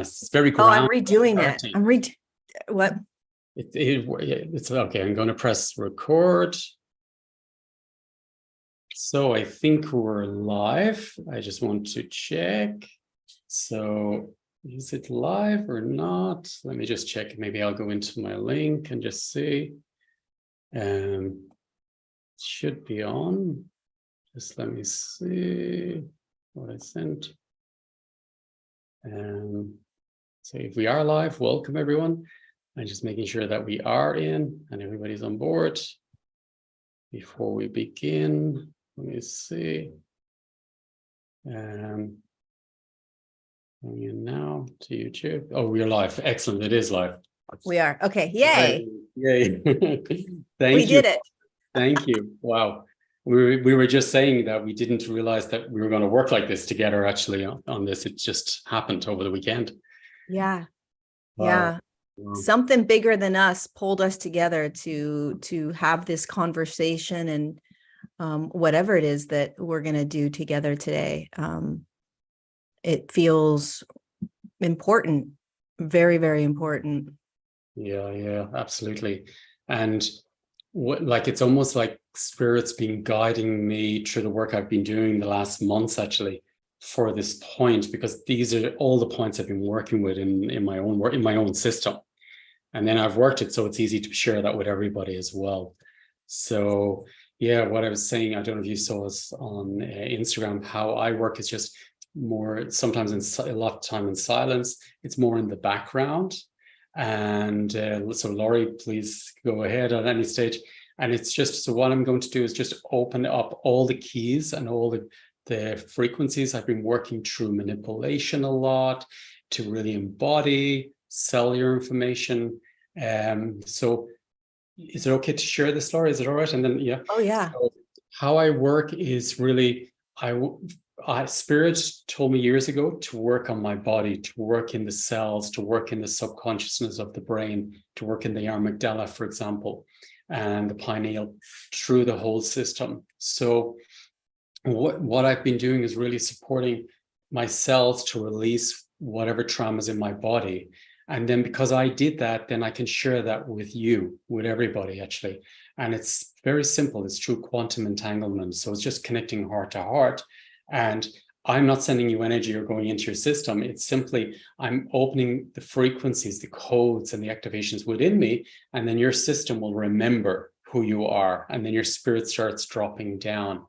It's very Oh, I'm grounded. redoing it. What? It's okay. I'm going to press record. So I think we're live. I just want to check. So is it live or not? Let me just check. Maybe I'll go into my link and just see. It should be on. Just let me see what I sent. So if we are live, welcome everyone. I'm just making sure that we are in and everybody's on board. Before we begin, let me see. Coming in now to YouTube. Oh, we're live. Excellent. It is live. We are. Okay. Yay. Yay. Thank we you. did it. Thank you. Wow. We were just saying that we didn't realize that we were going to work like this together actually on this. It just happened over the weekend. Yeah. Wow. Yeah. Wow. Something bigger than us pulled us together to have this conversation and whatever it is that we're going to do together today. It feels important, very, very important. Yeah, absolutely. And like it's almost like spirit's been guiding me through the work I've been doing the last months actually for this point, because these are all the points I've been working with in my own work, in my own system. And then I've worked it so it's easy to share that with everybody as well. So yeah, what I was saying, I don't know if you saw us on Instagram, how I work is just more sometimes a lot of time in silence. It's more in the background. And so LORIE, please go ahead at any stage. And it's just, so what I'm going to do is just open up all the keys and all the frequencies. I've been working through manipulation a lot to really embody cellular information. So is it okay to share this, LORIE? Is it all right? And then, yeah. Oh, yeah. So how I work is really, Spirit told me years ago to work on my body, to work in the cells, to work in the subconsciousness of the brain, to work in the amygdala, for example, and the pineal, through the whole system. So what I've been doing is really supporting my cells to release whatever traumas in my body. And then because I did that, then I can share that with you, with everybody actually. And it's very simple. It's through quantum entanglement. So it's just connecting heart to heart. And I'm not sending you energy or going into your system. It's simply, I'm opening the frequencies, the codes and the activations within me. And then your system will remember who you are. And then your spirit starts dropping down.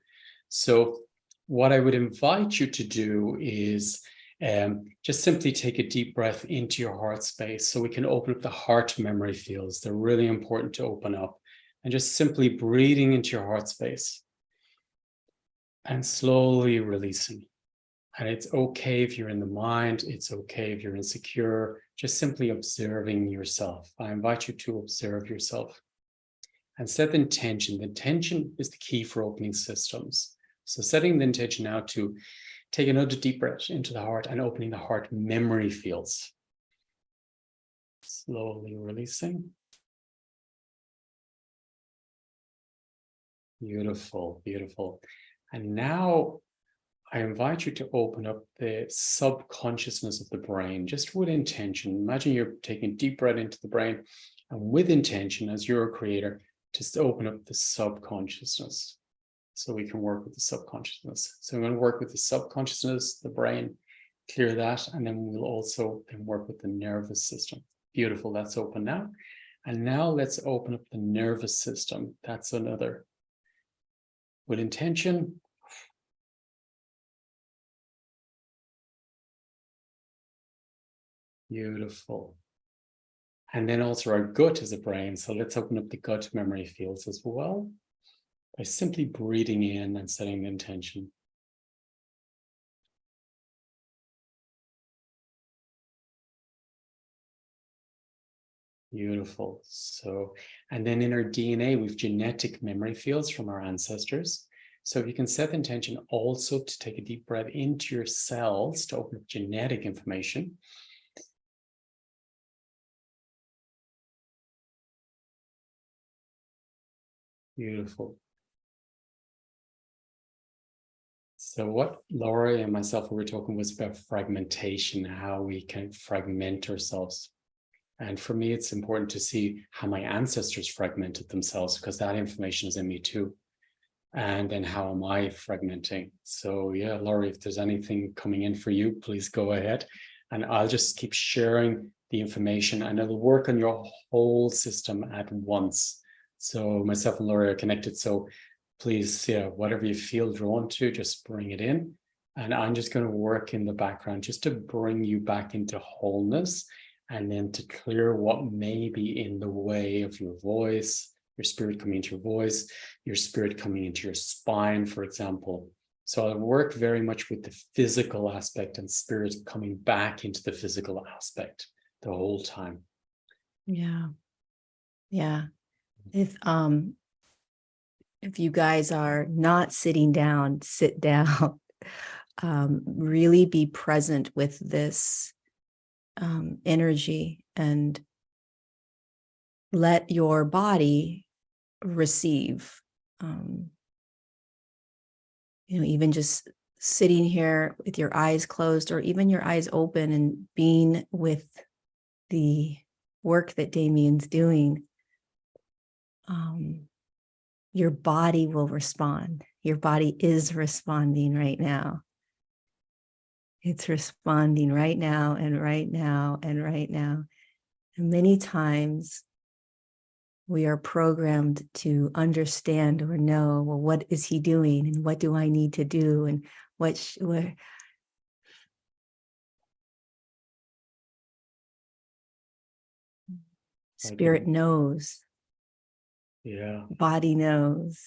So what I would invite you to do is just simply take a deep breath into your heart space so we can open up the heart memory fields. They're really important to open up. And just simply breathing into your heart space and slowly releasing. And it's okay if you're in the mind, it's okay if you're insecure, just simply observing yourself. I invite you to observe yourself and set the intention. The intention is the key for opening systems. So setting the intention now to take another deep breath into the heart and opening the heart memory fields. Slowly releasing. Beautiful, beautiful. And now I invite you to open up the subconsciousness of the brain, just with intention. Imagine you're taking a deep breath into the brain, and with intention, as you're a creator, just open up the subconsciousness so we can work with the subconsciousness. So I'm going to work with the subconsciousness, the brain, clear that, and then we'll also work with the nervous system. Beautiful, that's open now. And now let's open up the nervous system. That's another. With intention, beautiful. And then also our gut is a brain. So let's open up the gut memory fields as well by simply breathing in and setting the intention. Beautiful. So, and then in our DNA, we've genetic memory fields from our ancestors. So if you can set the intention also to take a deep breath into your cells to open up genetic information. Beautiful. So what Laurie and myself were talking was about fragmentation, how we can fragment ourselves. And for me, it's important to see how my ancestors fragmented themselves, because that information is in me too. And then how am I fragmenting? So yeah, Laurie, if there's anything coming in for you, please go ahead. And I'll just keep sharing the information, and it'll work on your whole system at once. So myself and Laurie are connected. So please, yeah, whatever you feel drawn to, just bring it in. And I'm just going to work in the background just to bring you back into wholeness, and then to clear what may be in the way of your voice, your spirit coming into your voice, your spirit coming into your spine, for example. So I work very much with the physical aspect and spirit coming back into the physical aspect the whole time. Yeah. Yeah. If you guys are not sitting down, sit down. Really be present with this energy, and let your body receive. Even just sitting here with your eyes closed, or even your eyes open, and being with the work that Damien's doing, your body will respond. Your body is responding right now. It's responding right now and right now and right now. And many times we are programmed to understand or know, well, what is he doing? And what do I need to do? And what spirit knows. Yeah. Body knows.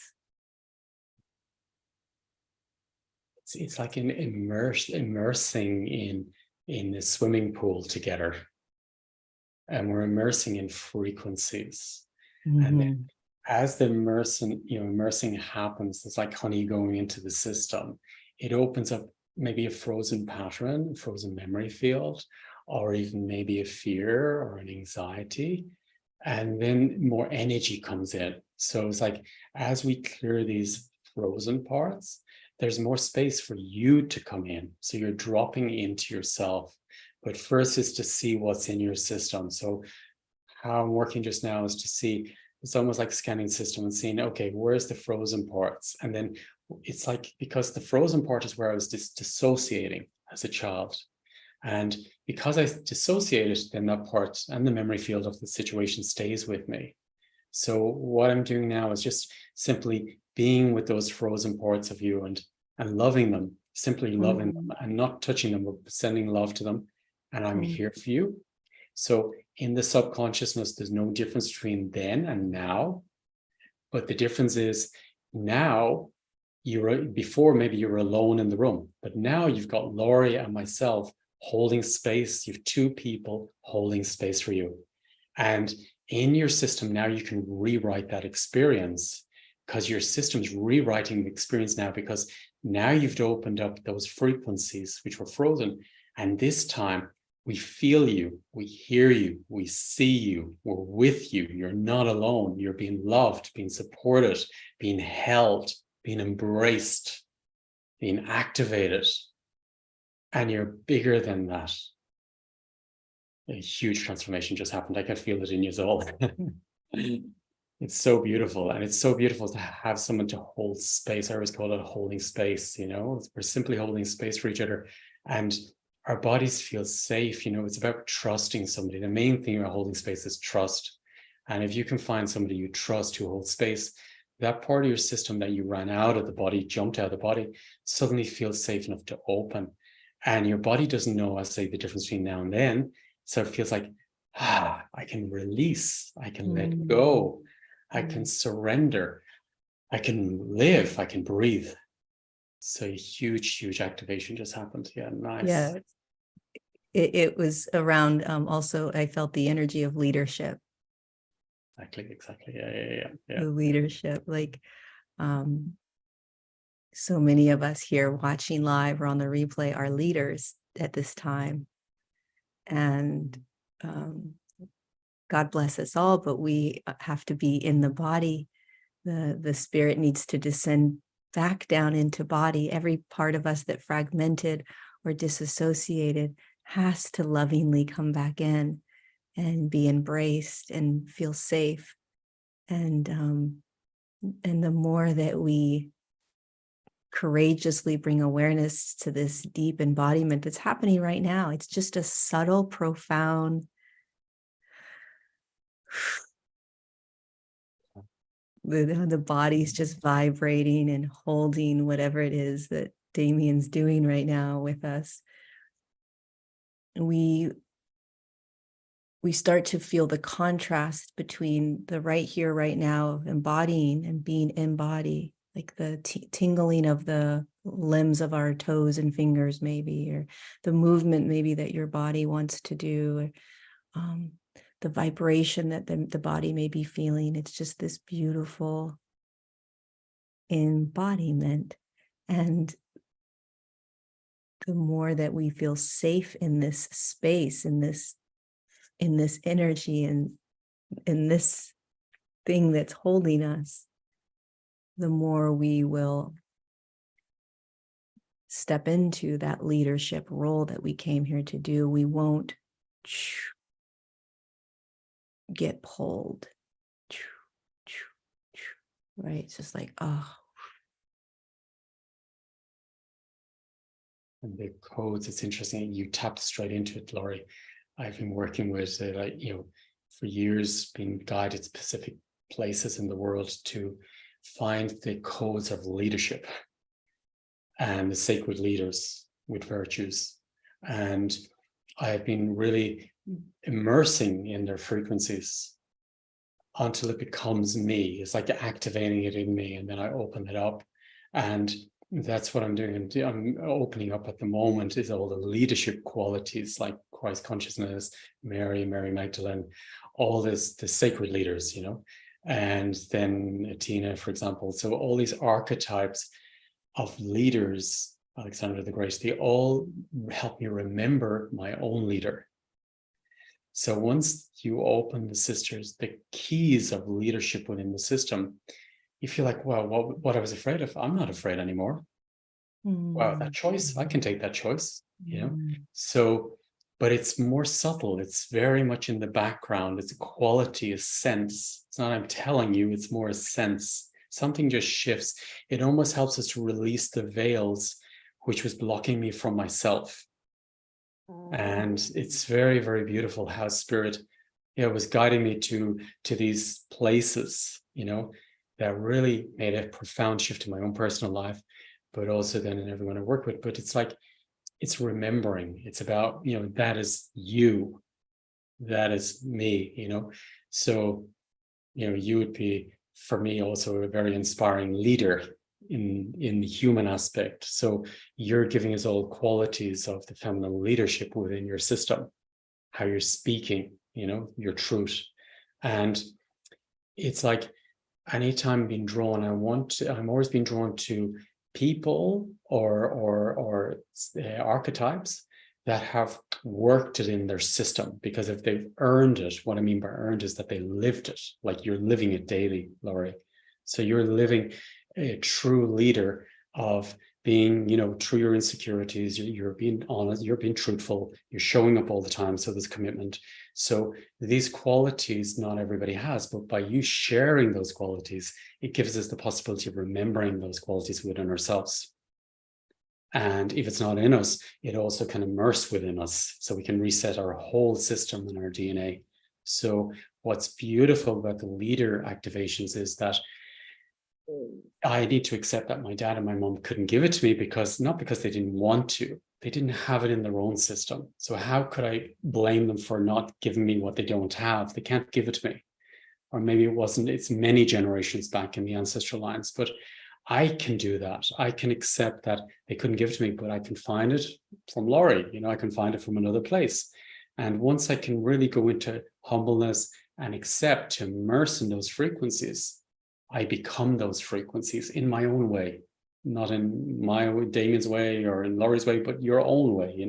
It's like an immersing in the swimming pool together. And we're immersing in frequencies. Mm-hmm. And then as the immersing happens, it's like honey going into the system. It opens up maybe a frozen pattern, frozen memory field, or even maybe a fear or an anxiety. And then more energy comes in. So it's like, as we clear these frozen parts, there's more space for you to come in. So you're dropping into yourself. But first is to see what's in your system. So how I'm working just now is to see, it's almost like scanning system and seeing, okay, where's the frozen parts? And then it's like, because the frozen part is where I was dissociating as a child. And because I dissociated, then that part and the memory field of the situation stays with me. So what I'm doing now is just simply being with those frozen parts of you and loving them, simply loving them and not touching them, but sending love to them. And I'm here for you. So in the subconsciousness, there's no difference between then and now. But the difference is now, before maybe you were alone in the room, but now you've got Laurie and myself holding space. You have two people holding space for you. And in your system now, you can rewrite that experience, because your system's rewriting the experience now, because now you've opened up those frequencies which were frozen. And this time we feel you, we hear you, we see you, we're with you. You're not alone. You're being loved, being supported, being held, being embraced, being activated. And you're bigger than that. A huge transformation just happened. I can feel it in you all. It's so beautiful. And it's so beautiful to have someone to hold space. I always call it holding space, we're simply holding space for each other. And our bodies feel safe. It's about trusting somebody. The main thing about holding space is trust. And if you can find somebody you trust who holds space, that part of your system that you ran out of the body, jumped out of the body, suddenly feels safe enough to open. And your body doesn't know, I say, the difference between now and then. So it feels like, I can release, I can let go, I can surrender, I can live, I can breathe. So a huge, huge activation just happened. Yeah, nice. Yeah, it was around. Also, I felt the energy of leadership. Exactly. Yeah. The leadership, like, so many of us here watching live or on the replay are leaders at this time. And God bless us all, but we have to be in the body. The spirit needs to descend back down into body. Every part of us that fragmented or disassociated has to lovingly come back in and be embraced and feel safe. And the more that we courageously bring awareness to this deep embodiment that's happening right now, it's just a subtle, profound, the body's just vibrating and holding whatever it is that Damien's doing right now with us. We start to feel the contrast between the right here, right now of embodying and being in body, like the tingling of the limbs of our toes and fingers, maybe, or the movement maybe that your body wants to do, or the vibration that the body may be feeling. It's just this beautiful embodiment. And the more that we feel safe in this space, in this energy, and in this thing that's holding us, the more we will step into that leadership role that we came here to do. We won't get pulled, right? It's just like, oh. And the codes, it's interesting, you tapped straight into it, Laurie. I've been working with, for years, been guided to specific places in the world to find the codes of leadership and the sacred leaders with virtues. And I've been really immersing in their frequencies until it becomes me. It's like activating it in me, and then I open it up. And that's what I'm doing. I'm opening up at the moment is all the leadership qualities like Christ consciousness, Mary Magdalene, all this, the sacred leaders, and then Tina, for example. So all these archetypes of leaders, Alexander the Great, they all help me remember my own leader. So once you open the sisters, the keys of leadership within the system, you feel like, wow, what I was afraid of, I'm not afraid anymore. Wow, that choice, I can take that choice, So, but it's more subtle. It's very much in the background. It's a quality, a sense. It's not I'm telling you, it's more a sense. Something just shifts. It almost helps us to release the veils which was blocking me from myself. And it's very, very beautiful how spirit, was guiding me to these places, that really made a profound shift in my own personal life, but also then in everyone I work with. But it's like, it's remembering. It's about, that is you, that is me, So, you would be, for me, also a very inspiring leader in the human aspect. So you're giving us all qualities of the feminine leadership within your system, how you're speaking, your truth. And it's like anytime I'm being drawn, I'm always being drawn to people or archetypes that have worked it in their system, because if they've earned it, what I mean by earned is that they lived it, like you're living it daily, Laurie. So you're living a true leader of being, through your insecurities, you're being honest, you're being truthful, you're showing up all the time. So there's commitment. So these qualities, not everybody has, but by you sharing those qualities, it gives us the possibility of remembering those qualities within ourselves. And if it's not in us, it also can immerse within us. So we can reset our whole system and our DNA. So what's beautiful about the leader activations is that I need to accept that my dad and my mom couldn't give it to me not because they didn't want to, they didn't have it in their own system. So how could I blame them for not giving me what they don't have? They can't give it to me. Or maybe it's many generations back in the ancestral lines, but I can do that. I can accept that they couldn't give it to me, but I can find it from Laurie, I can find it from another place. And once I can really go into humbleness and accept, to immerse in those frequencies, I become those frequencies in my own way, not in Damien's way or in Laurie's way, but your own way,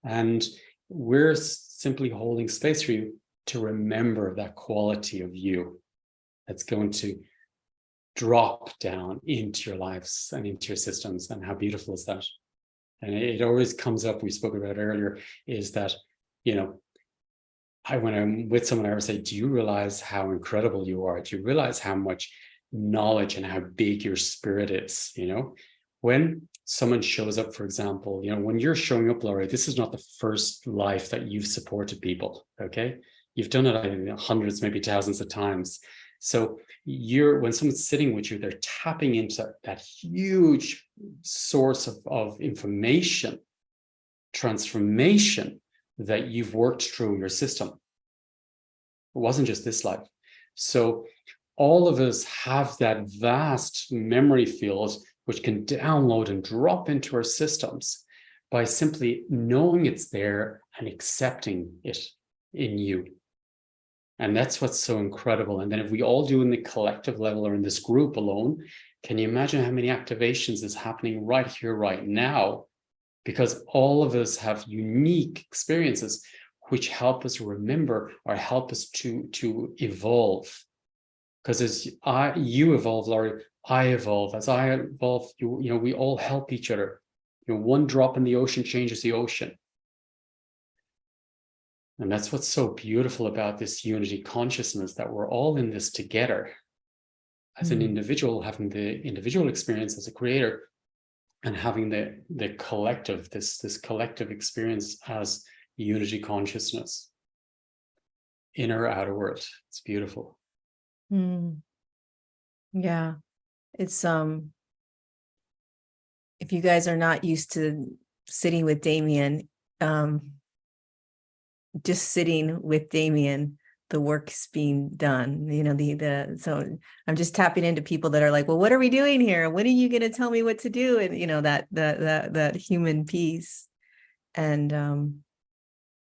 And we're simply holding space for you to remember that quality of you that's going to drop down into your lives and into your systems. And how beautiful is that? And it always comes up, we spoke about earlier, is that, you know, when I'm with someone, I ever say, do you realize how incredible you are? Do you realize how much knowledge and how big your spirit is? You know, when someone shows up, for example, you know, when you're showing up, Laurie, this is not the first life that you've supported people. Okay. You've done it, I think, hundreds, maybe thousands of times. So when someone's sitting with you, they're tapping into that huge source of information, transformation that you've worked through your system. It wasn't just this life. So all of us have that vast memory field, which can download and drop into our systems by simply knowing it's there and accepting it in you. And that's what's so incredible. And then if we all do in the collective level or in this group alone, can you imagine how many activations is happening right here, right now? Because all of us have unique experiences which help us remember or help us to evolve. Because as you evolve, Laurie, I evolve. As I evolve, you know, we all help each other. You know, one drop in the ocean changes the ocean. And that's what's so beautiful about this unity consciousness, that we're all in this together as an individual, having the individual experience as a creator, and having the collective, this collective experience as unity consciousness, inner, outer world. It's beautiful. Yeah, it's if you guys are not used to sitting with Damien, just sitting with Damien, the work's being done. You know, so I'm just tapping into people that are like, well, what are we doing here? When are you going to tell me what to do? And you know, that human piece. And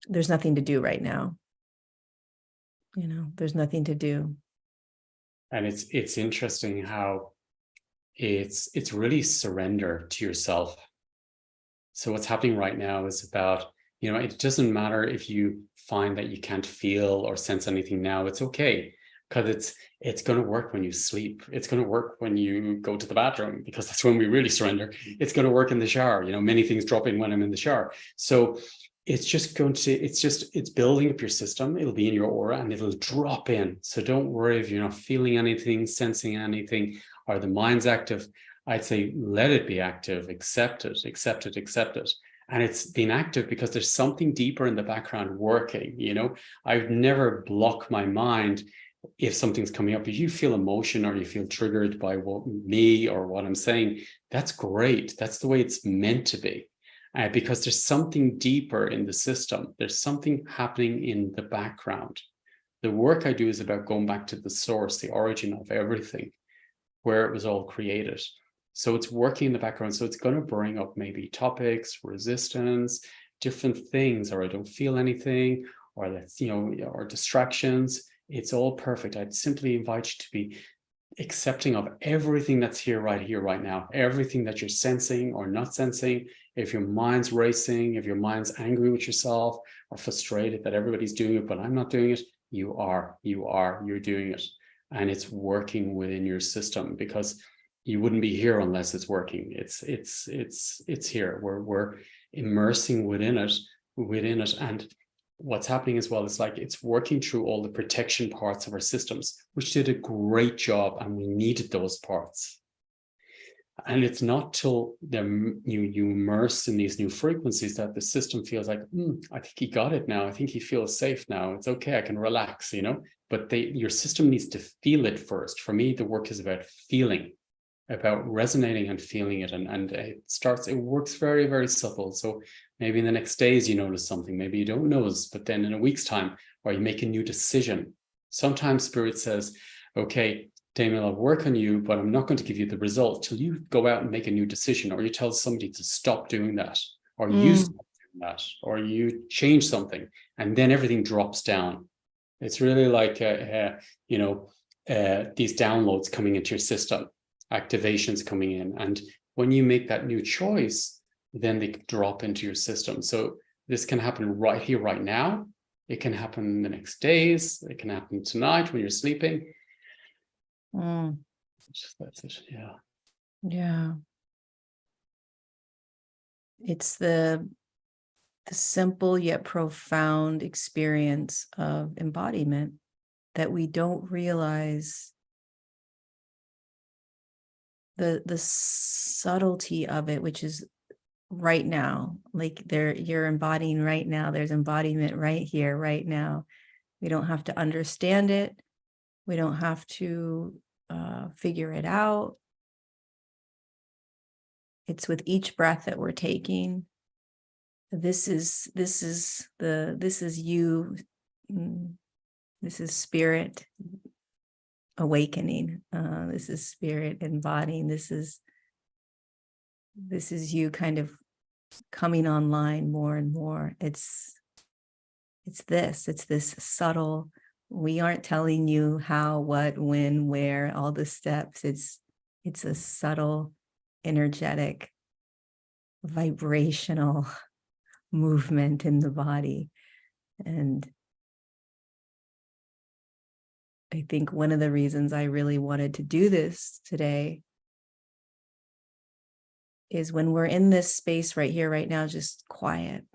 there's nothing to do right now. You know, there's nothing to do. And it's interesting how it's really surrender to yourself. So what's happening right now is about, you know, it doesn't matter if you find that you can't feel or sense anything now. It's okay, because it's going to work when you sleep. It's going to work when you go to the bathroom, because that's when we really surrender. It's going to work in the shower. You know, many things drop in when I'm in the shower. So it's building up your system. It'll be in your aura and it'll drop in. So don't worry if you're not feeling anything, sensing anything, or the mind's active. I'd say let it be active, accept it. And it's been active because there's something deeper in the background working. You know, I've never blocked my mind if something's coming up. If you feel emotion or you feel triggered by me or what I'm saying, that's great. That's the way it's meant to be. Because there's something deeper in the system. There's something happening in the background. The work I do is about going back to the source, the origin of everything, where it was all created. So it's working in the background. So it's going to bring up maybe topics, resistance, different things, or I don't feel anything, or let's, you know, or distractions. It's all perfect. I'd simply invite you to be accepting of everything that's here right now, everything that you're sensing or not sensing. If your mind's racing, if your mind's angry with yourself or frustrated that everybody's doing it, but I'm not doing it, you're doing it. And it's working within your system, because you wouldn't be here unless it's working. It's here. We're immersing within it. And what's happening as well is like it's working through all the protection parts of our systems, which did a great job, and we needed those parts. And it's not till you immerse in these new frequencies that the system feels like, I think he got it now. I think he feels safe now. It's okay. I can relax, you know. But your system needs to feel it first. For me, the work is about feeling, about resonating and feeling it. And it works very, very subtle. So maybe in the next days you notice something, maybe you don't notice, but then in a week's time, or you make a new decision. Sometimes Spirit says, okay, Damien, I'll work on you, but I'm not going to give you the result till you go out and make a new decision, or you tell somebody to stop doing that, or you stop doing that, or you change something, and then everything drops down. It's really like, these downloads coming into your system, activations coming in. And when you make that new choice, then they drop into your system. So this can happen right here, right now. It can happen the next days. It can happen tonight when you're sleeping. That's it. Yeah. Yeah. It's the simple yet profound experience of embodiment that we don't realize the subtlety of it, which is right now. Like you're embodying right now. There's embodiment right here, right now. We don't have to understand it. We don't have to figure it out. It's with each breath that we're taking. This is you. This is spirit awakening. This is spirit embodying. This is you kind of coming online more and more. It's this subtle. We aren't telling you how, what, when, where, all the steps. It's a subtle, energetic, vibrational movement in the body. And I think one of the reasons I really wanted to do this today is when we're in this space right here, right now, just quiet,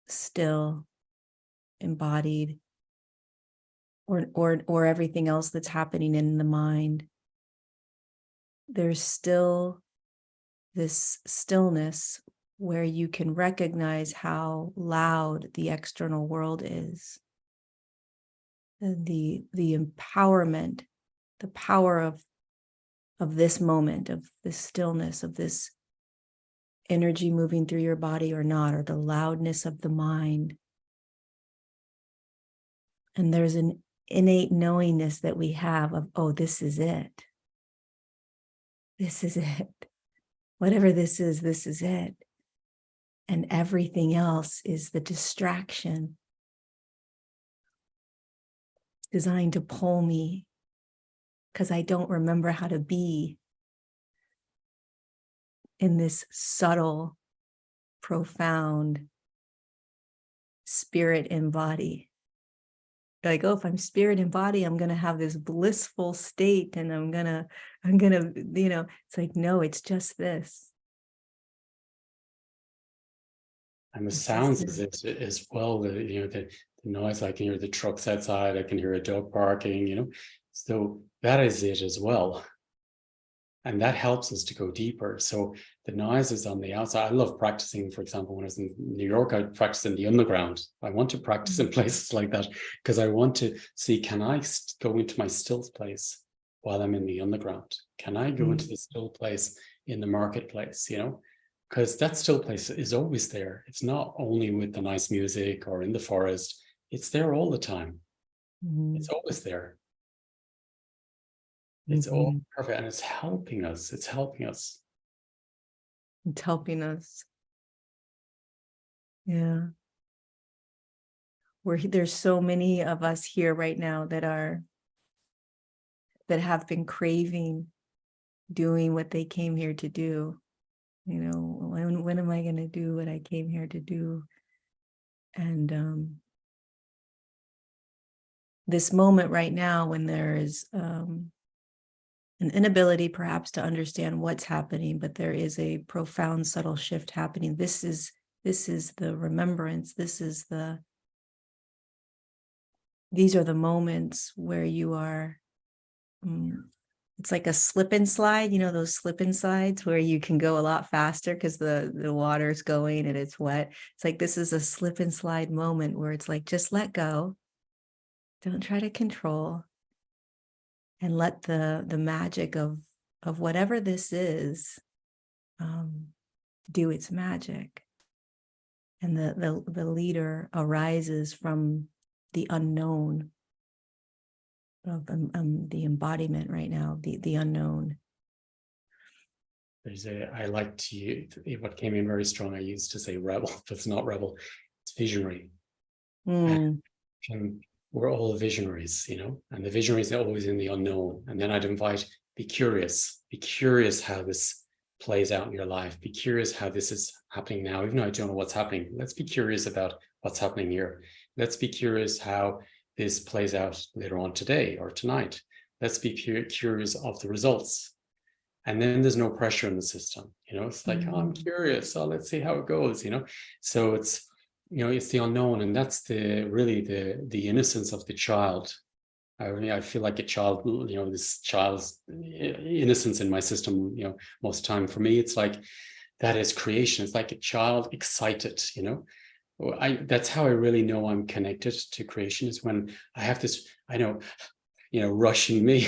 still, embodied, or everything else that's happening in the mind, there's still this stillness where you can recognize how loud the external world is. And the empowerment, the power of this moment, of this stillness, of this energy moving through your body or not, or the loudness of the mind. And there's an innate knowingness that we have of, oh, this is it. This is it. Whatever this is it. And everything else is the distraction designed to pull me because I don't remember how to be in this subtle, profound spirit in body. Like, oh, if I'm spirit in body, I'm going to have this blissful state and I'm going to, it's like, no, it's just this. And the sounds as well, the noise, I can hear the trucks outside, I can hear a dog barking, so that is it as well. And that helps us to go deeper. So the noises on the outside, I love practicing, for example, when I was in New York, I practiced in the underground. I want to practice in places like that because I want to see, can I go into my still place while I'm in the underground? Can I go into the still place in the marketplace, because that still place is always there. It's not only with the nice music or in the forest. It's there all the time. It's always there. It's all perfect, and it's helping us. It's helping us. It's helping us. Yeah. There's so many of us here right now that have been craving doing what they came here to do. When am I going to do what I came here to do? And this moment right now, when there is an inability perhaps to understand what's happening, but there is a profound, subtle shift happening. This is the remembrance. These are the moments where you are, it's like a slip and slide, those slip and slides where you can go a lot faster because the water's going and it's wet. It's like, this is a slip and slide moment where it's like, just let go. Don't try to control. And let the magic of whatever this is do its magic. And the leader arises from the unknown of the embodiment right now, the unknown. I like to, what came in very strong, I used to say rebel, but it's not rebel, it's visionary. And we're all visionaries, and the visionaries are always in the unknown. And then I'd invite, be curious how this plays out in your life. Be curious how this is happening now, even though I don't know what's happening. Let's be curious about what's happening here. Let's be curious how this plays out later on today or tonight. Let's be curious of the results. And then there's no pressure in the system. It's like, oh, I'm curious. So let's see how it goes, So it's, it's the unknown. And that's really the innocence of the child. I feel like a child, this child's innocence in my system, most time for me, it's like, that is creation. It's like a child excited, that's how I really know I'm connected to creation, is when I have this, rushing me.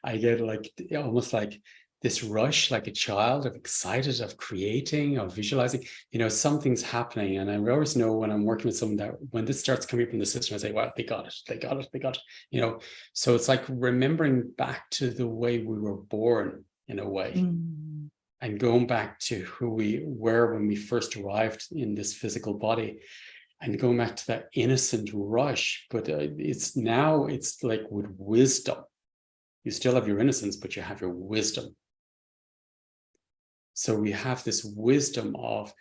I get like almost like this rush, like a child, of excited, of creating, of visualizing, something's happening. And I always know when I'm working with someone that when this starts coming from the system, I say, well, they got it. So it's like remembering back to the way we were born in a way. And going back to who we were when we first arrived in this physical body, and going back to that innocent rush. But it's like with wisdom. You still have your innocence, but you have your wisdom. So we have this wisdom of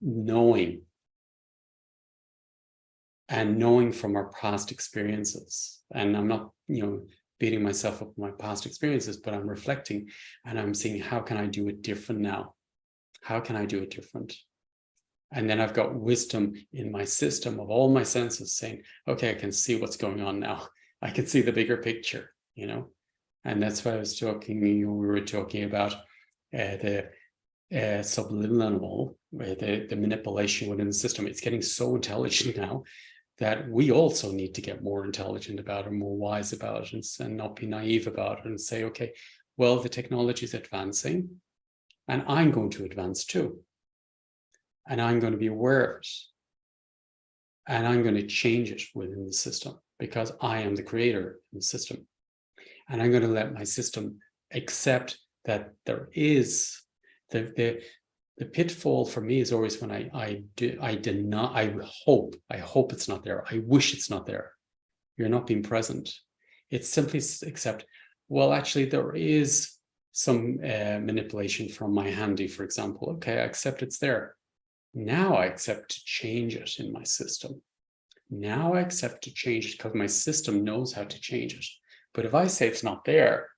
knowing, and knowing from our past experiences. And I'm not, beating myself up on my past experiences, but I'm reflecting and I'm seeing, how can I do it different now? How can I do it different? And then I've got wisdom in my system of all my senses saying, okay, I can see what's going on now. I can see the bigger picture, And that's why I was talking, we were talking about the subliminal, the manipulation within the system. It's getting so intelligent now that we also need to get more intelligent about it, more wise about it, and not be naive about it, and say, okay, well, the technology is advancing and I'm going to advance too. And I'm going to be aware of it. And I'm going to change it within the system, because I am the creator of the system. And I'm going to let my system accept that there is the pitfall for me is always when I hope it's not there. I wish it's not there. You're not being present. It's simply accept, well, actually, there is some manipulation from my handy, for example. Okay, I accept it's there. Now I accept to change it in my system. Now I accept to change it because my system knows how to change it. But if I say it's not there,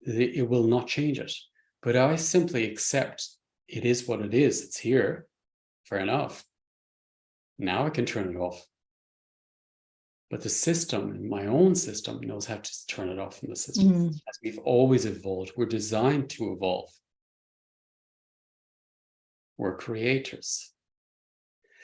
it will not change it. But I simply accept it is what it is. It's here. Fair enough. Now I can turn it off. But the system, my own system, knows how to turn it off in the system. As we've always evolved. We're designed to evolve. We're creators.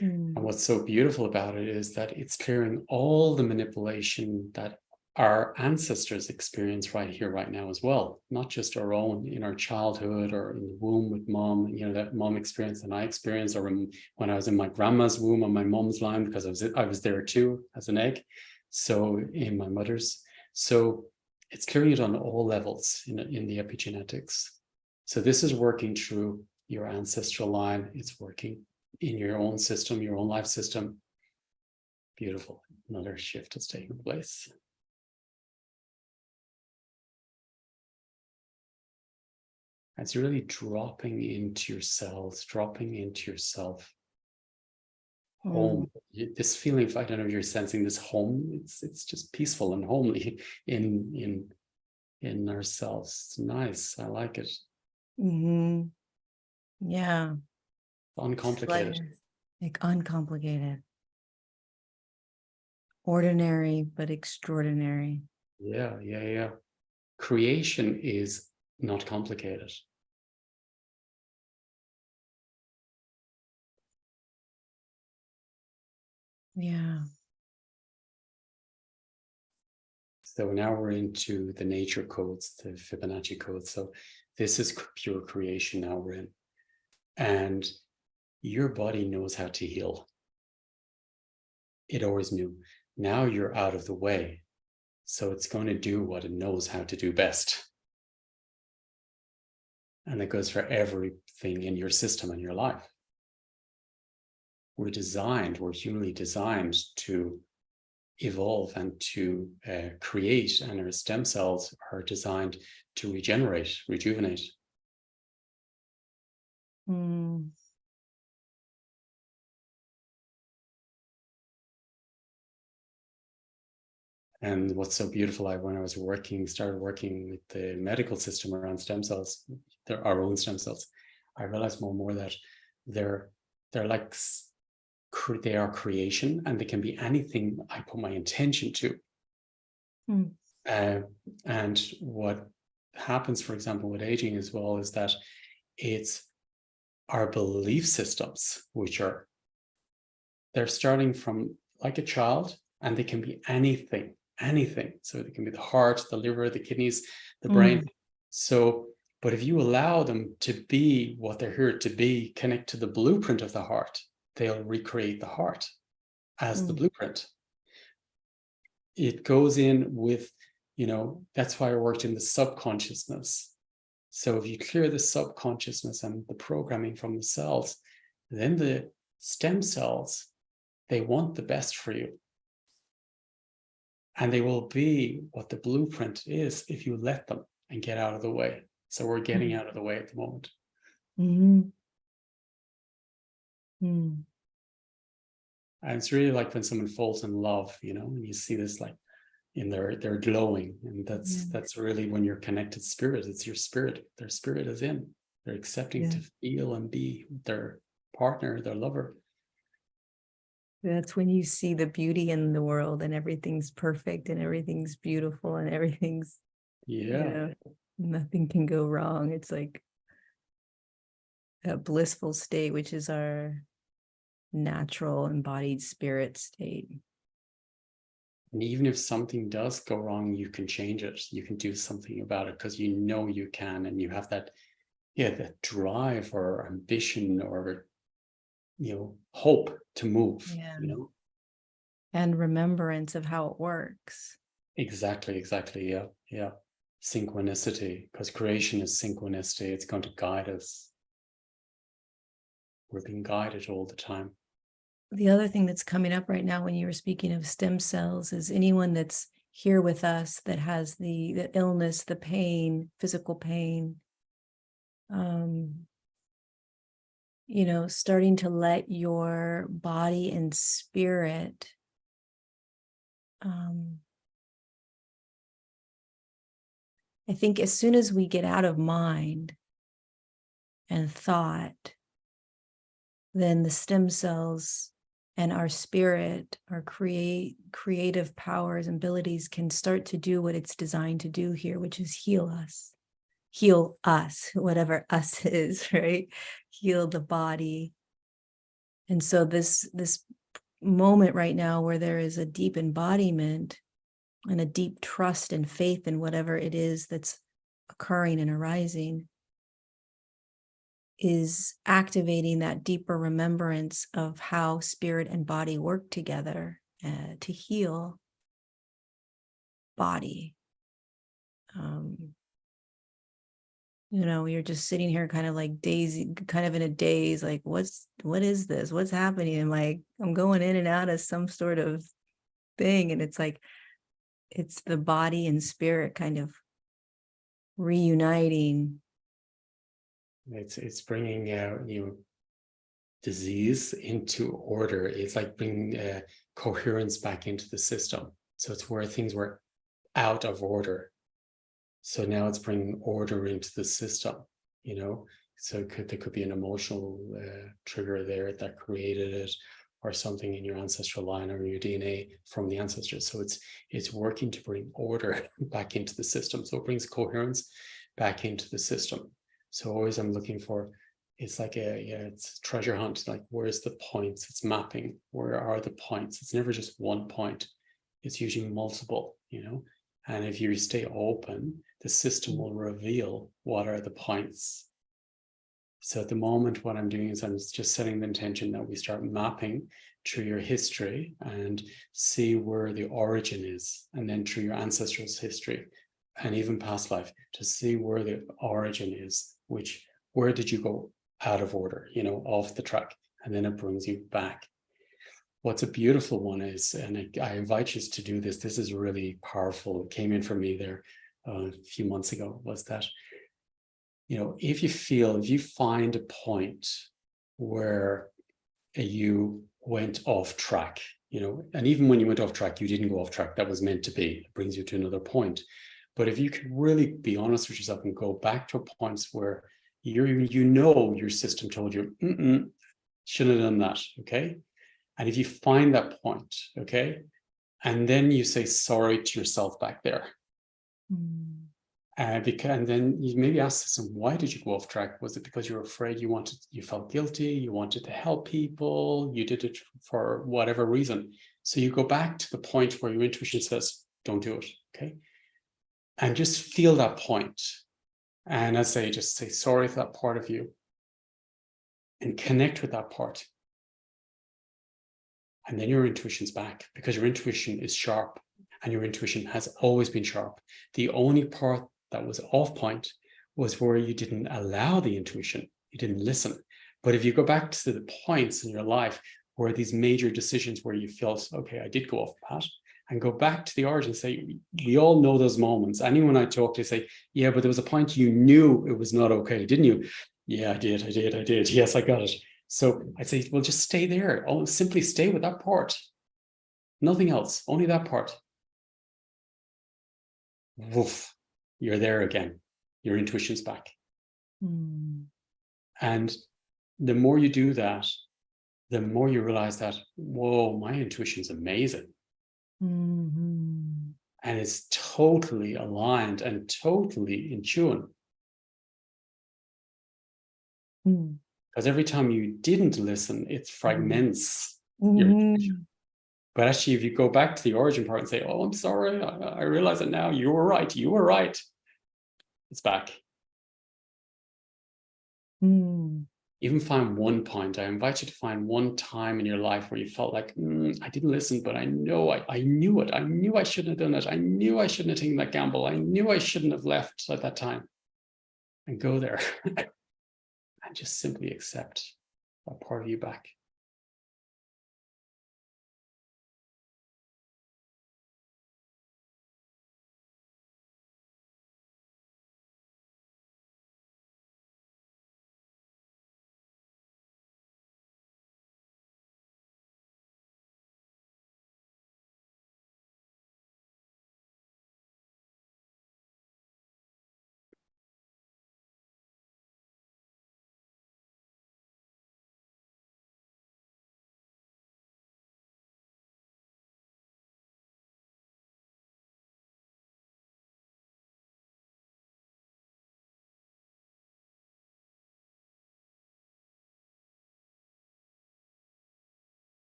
And what's so beautiful about it is that it's clearing all the manipulation that our ancestors experience right here, right now as well, not just our own in our childhood or in the womb with mom, that mom experience and I experienced, or when I was in my grandma's womb on my mom's line, because I was there too as an egg. So in my mother's, so it's clearing it on all levels in the epigenetics. So this is working through your ancestral line. It's working in your own system, your own life system. Beautiful. Another shift has taken place. It's really dropping into your cells, dropping into yourself. Home. This feeling, I don't know if you're sensing this home, it's just peaceful and homely in ourselves. It's nice. I like it. Yeah. Uncomplicated. Like uncomplicated. Ordinary, but extraordinary. Yeah. Creation is not complicated. Yeah. So now we're into the nature codes, the Fibonacci codes. So this is pure creation now we're in. And your body knows how to heal. It always knew. Now you're out of the way. So it's going to do what it knows how to do best. And that goes for everything in your system and your life. We're humanly designed to evolve and to create, and our stem cells are designed to regenerate, rejuvenate. And And what's so beautiful, when I was started working with the medical system around stem cells, our own stem cells, I realized more and more that they're like, they are creation, and they can be anything I put my intention to. And what happens, for example, with aging as well, is that it's our belief systems, which they're starting from like a child, and they can be anything. So they can be the heart, the liver, the kidneys, the brain. So, but if you allow them to be what they're here to be, connect to the blueprint of the heart, they'll recreate the heart as the blueprint. It goes in with, that's why I worked in the subconsciousness. So if you clear the subconsciousness and the programming from the cells, then the stem cells, they want the best for you. And they will be what the blueprint is if you let them and get out of the way. So we're getting out of the way at the moment. And it's really like when someone falls in love, and you see this like in they're glowing. And that's really when you're connected spirit. It's your spirit. Their spirit is in. They're accepting to feel and be their partner, their lover. That's when you see the beauty in the world, and everything's perfect and everything's beautiful and everything's, nothing can go wrong. It's like a blissful state, which is our natural embodied spirit state. And even if something does go wrong, you can change it. You can do something about it because you can, and you have that drive or ambition or hope to move, and remembrance of how it works. Exactly. Yeah. Synchronicity, because creation is synchronicity. It's going to guide us. We're being guided all the time. The other thing that's coming up right now when you were speaking of stem cells is anyone that's here with us that has the illness, the pain, physical pain, starting to let your body and spirit I think as soon as we get out of mind and thought, then the stem cells and our spirit, our creative powers and abilities can start to do what it's designed to do here, which is heal us, whatever us is, right? Heal the body. And so this moment right now where there is a deep embodiment and a deep trust and faith in whatever it is that's occurring and arising is activating that deeper remembrance of how spirit and body work together to heal body. You're just sitting here kind of like kind of in a daze, like, what is this? What's happening? And like, I'm going in and out of some sort of thing. And it's like, it's the body and spirit kind of reuniting. It's bringing disease into order. It's like bringing coherence back into the system. So it's where things were out of order. So now it's bringing order into the system, So there could be an emotional trigger there that created it, or something in your ancestral line or your DNA from the ancestors. So it's working to bring order back into the system. So it brings coherence back into the system. So always I'm looking for, it's like it's a treasure hunt. Like, where's the points? It's mapping. Where are the points? It's never just one point. It's usually multiple, And if you stay open, the system will reveal what are the points. So at the moment, what I'm doing is I'm just setting the intention that we start mapping through your history and see where the origin is, and then through your ancestral's history and even past life to see where the origin is, where did you go out of order, off the track, and then it brings you back. What's a beautiful one is, and I invite you to do this, this is really powerful. It came in for me there a few months ago, was that, if you find a point where you went off track, you know, and even when you went off track, you didn't go off track. That was meant to be. It brings you to another point. But if you could really be honest with yourself and go back to points where you know your system told you, shouldn't have done that, okay? And if you find that point, okay, and then you say sorry to yourself back there. And then you maybe ask yourself, why did you go off track? Was it because you were afraid, you felt guilty, you wanted to help people, you did it for whatever reason? So you go back to the point where your intuition says, don't do it, okay? And just feel that point. And I say, just say sorry for that part of you and connect with that part. And then your intuition's back, because your intuition is sharp and your intuition has always been sharp. The only part that was off point was where you didn't allow the intuition, you didn't listen. But if you go back to the points in your life where these major decisions where you felt, okay, I did go off the path, and go back to the origin, say, we all know those moments. Anyone I talk to say, yeah, but there was a point you knew it was not okay, didn't you? Yeah, I did. Yes, I got it. So I'd say, well, just stay there. Simply stay with that part. Nothing else, only that part. Woof, you're there again. Your intuition's back. And the more you do that, the more you realize that, whoa, my intuition's amazing. And it's totally aligned and totally in tune. Because every time you didn't listen, it fragments your intuition. But actually, if you go back to the origin part and say, oh, I'm sorry, I realize it now, you were right, it's back. Even find one point. I invite you to find one time in your life where you felt like, I didn't listen, but I knew it. I knew I shouldn't have done it. I knew I shouldn't have taken that gamble. I knew I shouldn't have left at that time. And go there and just simply accept that part of you back.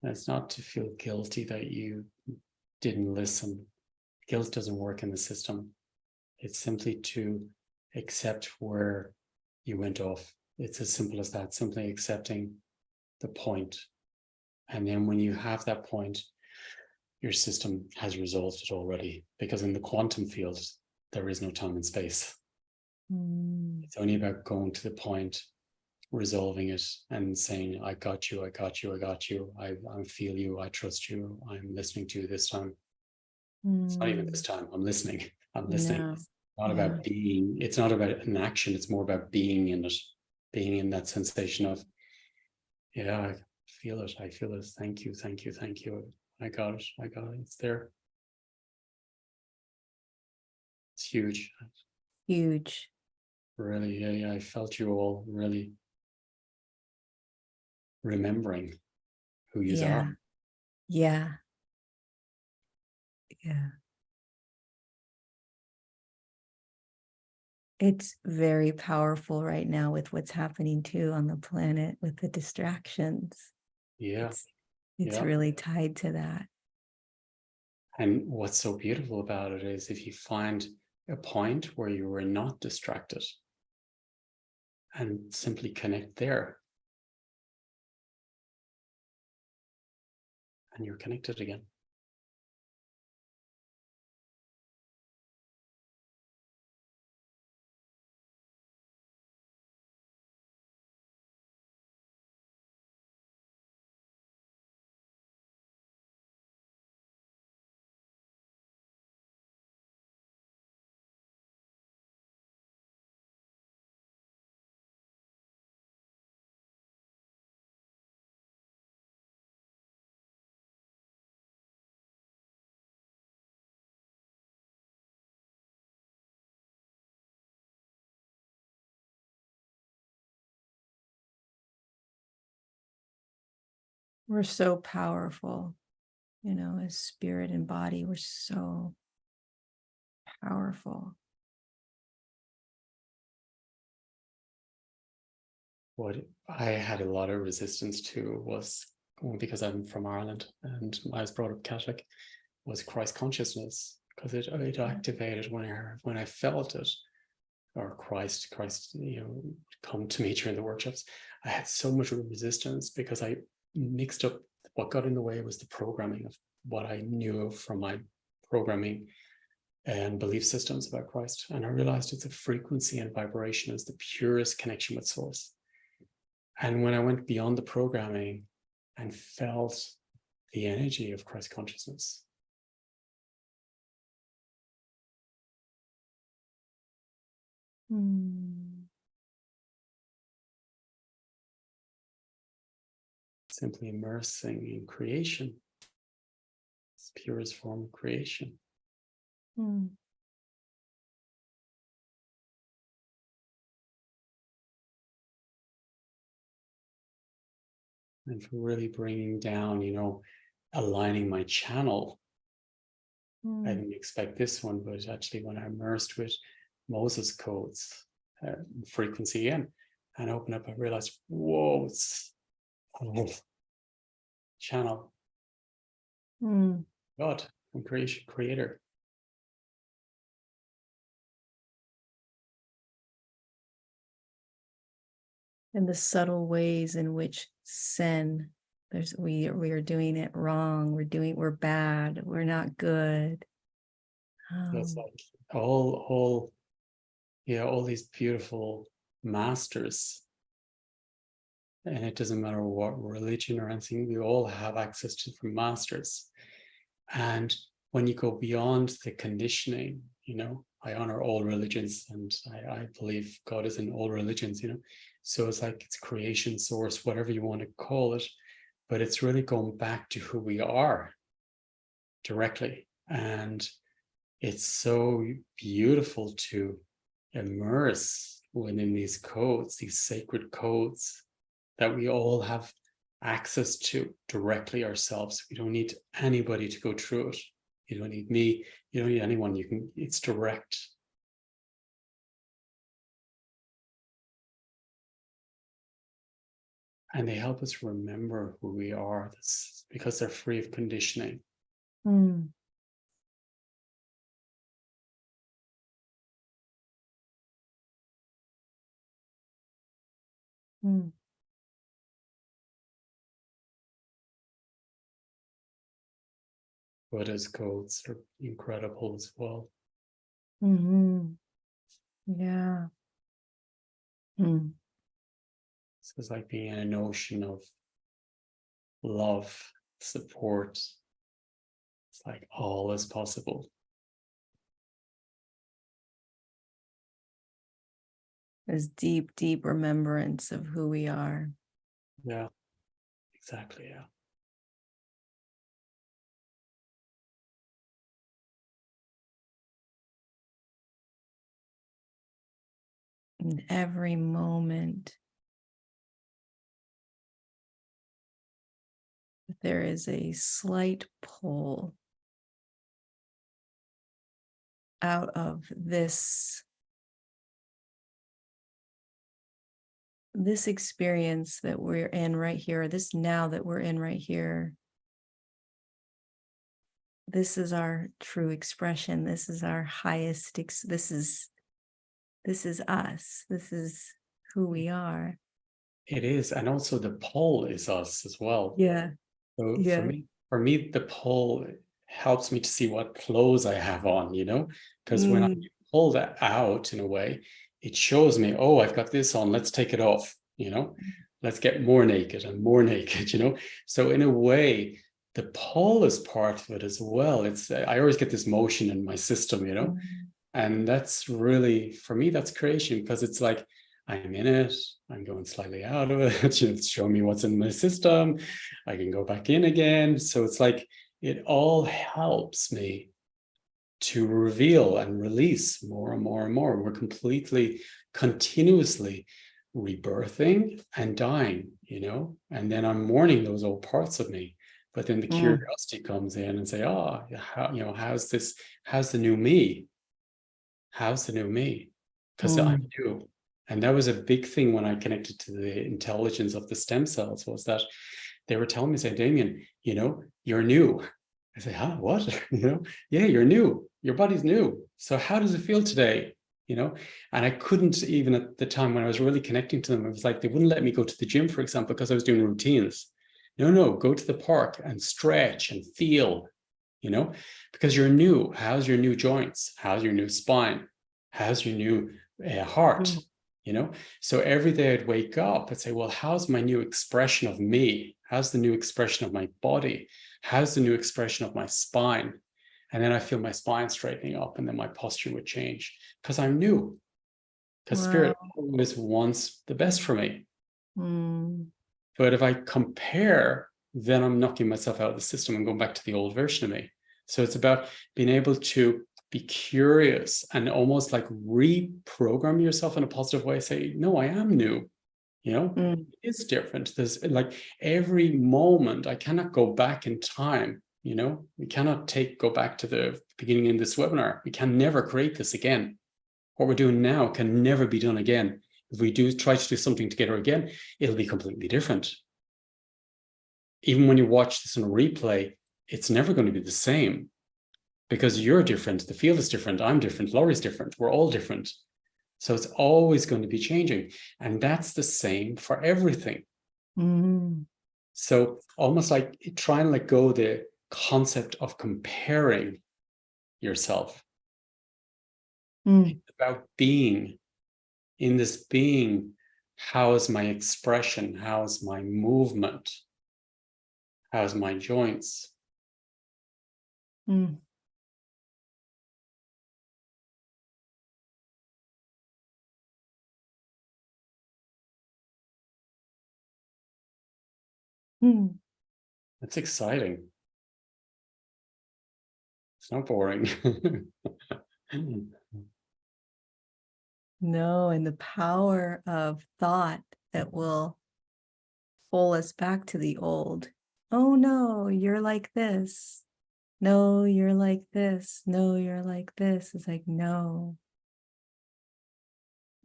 And it's not to feel guilty that you didn't listen. Guilt doesn't work in the system. It's simply to accept where you went off. It's as simple as that, simply accepting the point. And then when you have that point, your system has resolved it already, because in the quantum field, there is no time and space. It's only about going to the point, resolving it and saying, I got you, I feel you, I trust you, I'm listening to you this time. It's not even this time. I'm listening. I'm listening. No. It's not Yeah. about being. It's not about an action. It's more about being in it, being in that sensation of, yeah, I feel it. I feel it. Thank you. Thank you. Thank you. I got it. I got it. It's there. It's huge. Huge. Really, yeah. I felt you all really remembering who you Yeah. are. Yeah. Yeah. It's very powerful right now with what's happening too on the planet with the distractions. Yeah. It's Yeah. really tied to that. And what's so beautiful about it is if you find a point where you were not distracted and simply connect there, and you're connected again. We're so powerful, as spirit and body, we're so powerful. What I had a lot of resistance to was, because I'm from Ireland and I was brought up Catholic, was Christ consciousness, because it activated when I felt it, or Christ, come to me during the workshops. I had so much resistance because I mixed up. What got in the way was the programming of what I knew from my programming and belief systems about Christ. And I realized it's a frequency and vibration is the purest connection with source. And when I went beyond the programming and felt the energy of Christ consciousness, simply immersing in creation, its purest form of creation. And for really bringing down, aligning my channel. I didn't expect this one, but actually when I immersed with Moses codes, frequency in, and opened up, I realized, whoa, it's channel. God, I'm creator. And the subtle ways in which sin, we are doing it wrong. We're bad. We're not good. That's like all these beautiful masters. And it doesn't matter what religion or anything, we all have access to the masters. And when you go beyond the conditioning, I honor all religions and I believe God is in all religions, So it's like it's creation, source, whatever you want to call it, but it's really going back to who we are directly. And it's so beautiful to immerse within these codes, these sacred codes that we all have access to directly ourselves. We don't need anybody to go through it. You don't need me. You don't need anyone. It's direct. And they help us remember who we are. That's because they're free of conditioning. Buddha's codes are incredible as well. Yeah. So it's like being in an ocean of love, support, It's like all is possible. This deep, deep remembrance of who we are. Yeah, exactly. Yeah. In every moment, there is a slight pull out of this experience that we're in right here, this now that we're in right here. This is our true expression. This is our highest, this is us. This is who we are. It is. And also the pull is us as well. Yeah. So Yeah. for me, the pull helps me to see what clothes I have on, you know, because when I pull that out in a way, it shows me, oh, I've got this on, let's take it off, you know, let's get more naked and more naked, you know. So in a way, the pull is part of it as well. It's I always get this motion in my system, you know, and that's really, for me, that's creation, because it's like, I'm in it, I'm going slightly out of it, it's showing me what's in my system, I can go back in again. So it's like, it all helps me to reveal and release more and more and more. We're completely, continuously rebirthing and dying, you know, and then I'm mourning those old parts of me. But then the curiosity comes in and say, oh, how, you know, how's the new me? How's the new me? Because I'm new. And that was a big thing when I connected to the intelligence of the stem cells, was that they were telling me, say, Damien, you know, you're new. I say, huh, what? You know, yeah, you're new. Your body's new. So how does it feel today? You know, and I couldn't, even at the time when I was really connecting to them, it was like they wouldn't let me go to the gym, for example, because I was doing routines. No, go to the park and stretch and feel, you know, because you're new. How's your new joints? How's your new spine? How's your new heart? You know, so every day I'd wake up and say, well, how's my new expression of me? How's the new expression of my body? How's the new expression of my spine? And then I feel my spine straightening up, and then my posture would change, because I'm new. Because spirit always wants the best for me. But if I compare, then I'm knocking myself out of the system and going back to the old version of me. So it's about being able to be curious and almost like reprogram yourself in a positive way. Say, no, I am new. You know, it's different. There's like every moment, I cannot go back in time. You know, we cannot go back to the beginning in this webinar. We can never create this again. What we're doing now can never be done again. If we do try to do something together again, it'll be completely different. Even when you watch this on a replay, it's never going to be the same, because you're different, the field is different, I'm different, Lorie's different, we're all different. So it's always going to be changing. And that's the same for everything. So almost like try and let go the concept of comparing yourself. It's about being. In this being, how is my expression? How is my movement? How's my joints? That's exciting. It's not boring. No, and the power of thought that will pull us back to the old. Oh no, you're like this. No, you're like this. No, you're like this. It's like, no.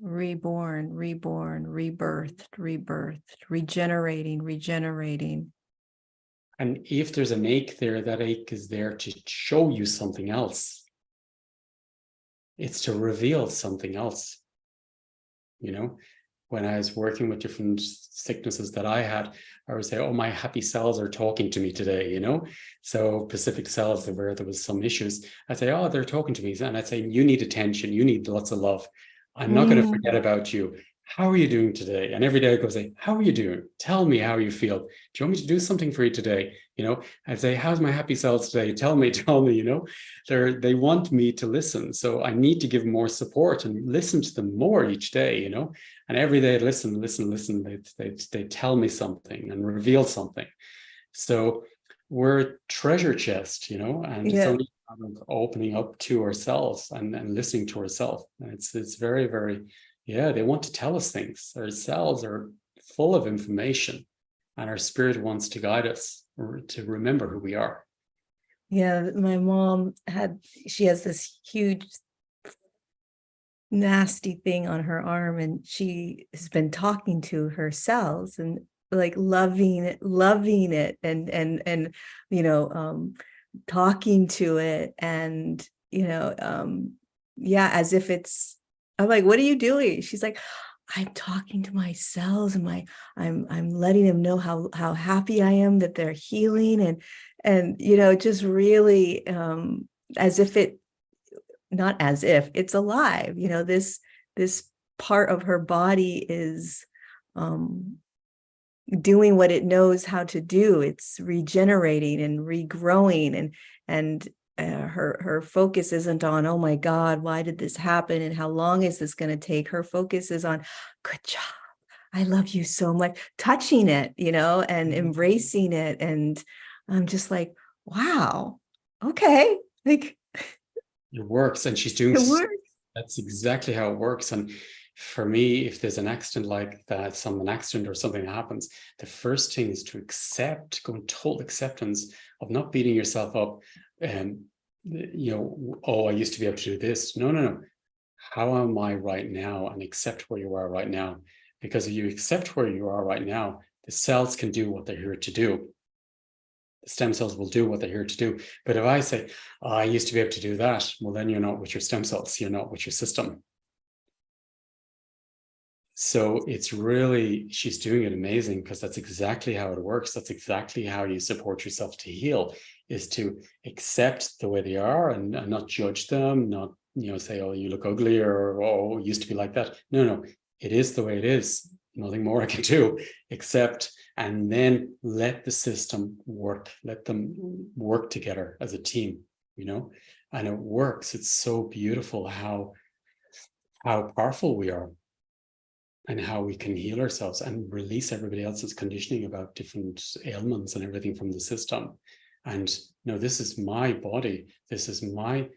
Reborn, rebirthed, regenerating. And if there's an ache there, that ache is there to show you something else. It's to reveal something else. You know, when I was working with different sicknesses that I had, I would say, oh, my happy cells are talking to me today, you know? So Pacific cells, where there was some issues, I'd say, oh, they're talking to me. And I'd say, you need attention. You need lots of love. I'm not going to forget about you. how are you doing today? And every day I go say, how are you doing? Tell me how you feel. Do you want me to do something for you today? You know, I say, how's my happy self today? Tell me, you know, they want me to listen. So I need to give more support and listen to them more each day, you know, and every day I listen. They tell me something and reveal something. So we're a treasure chest, you know, and it's only opening up to ourselves and listening to ourselves. And it's very, very, yeah, they want to tell us things. Our cells are full of information, and our spirit wants to guide us to remember who we are. Yeah, my mom she has this huge nasty thing on her arm, and she has been talking to her cells and like loving it and you know, talking to it, and you know, yeah, as if it's, I'm like, what are you doing? She's like, I'm talking to my cells, and I'm letting them know how happy I am that they're healing, and you know, just really as if it, not as if, it's alive, you know, this part of her body is doing what it knows how to do. It's regenerating and regrowing, and her focus isn't on, oh my God, why did this happen and how long is this going to take? Her focus is on, good job, I love you so much, touching it, you know, and embracing it. And I'm just like, wow, okay, like it works, and she's doing it works. That's exactly how it works. And for me, if there's an accident like that, an accident or something happens, the first thing is to accept, go in total acceptance of not beating yourself up and, you know, oh, I used to be able to do this. No. How am I right now? And accept where you are right now. Because if you accept where you are right now, the cells can do what they're here to do. The stem cells will do what they're here to do. But if I say, oh, I used to be able to do that, well, then you're not with your stem cells, you're not with your system. So it's really, she's doing it amazing, because that's exactly how it works. That's exactly how you support yourself to heal, is to accept the way they are and not judge them, not, you know, say, oh, you look ugly, or oh, it used to be like that. No, it is the way it is. Nothing more I can do. Accept, and then let the system work. Let them work together as a team, you know, and it works. It's so beautiful how powerful we are, and how we can heal ourselves and release everybody else's conditioning about different ailments and everything from the system. And you know, this is my body. This is my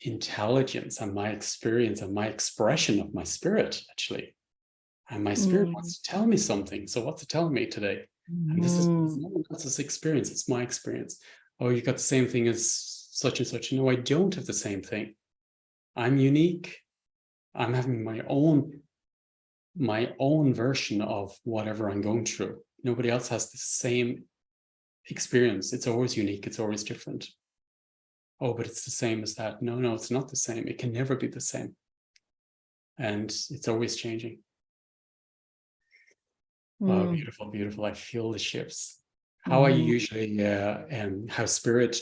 intelligence and my experience and my expression of my spirit, actually. And my spirit wants to tell me something. So what's it telling me today? And this is no one else's experience. It's my experience. Oh, you got the same thing as such and such. No, I don't have the same thing. I'm unique. I'm having my own version of whatever I'm going through. Nobody else has the same experience. It's always unique. It's always different. Oh, but it's the same as that. No, it's not the same. It can never be the same. And it's always changing. Oh, beautiful, beautiful. I feel the shifts. How I usually, how spirit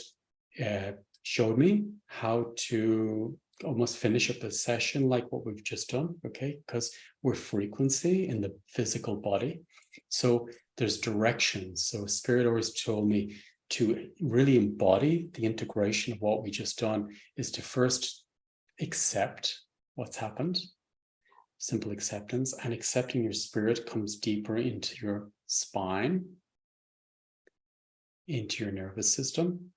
showed me how to almost finish up the session like what we've just done, okay? Because we're frequency in the physical body. So there's directions. So spirit always told me to really embody the integration of what we just done is to first accept what's happened. Simple acceptance, and accepting your spirit comes deeper into your spine, into your nervous system,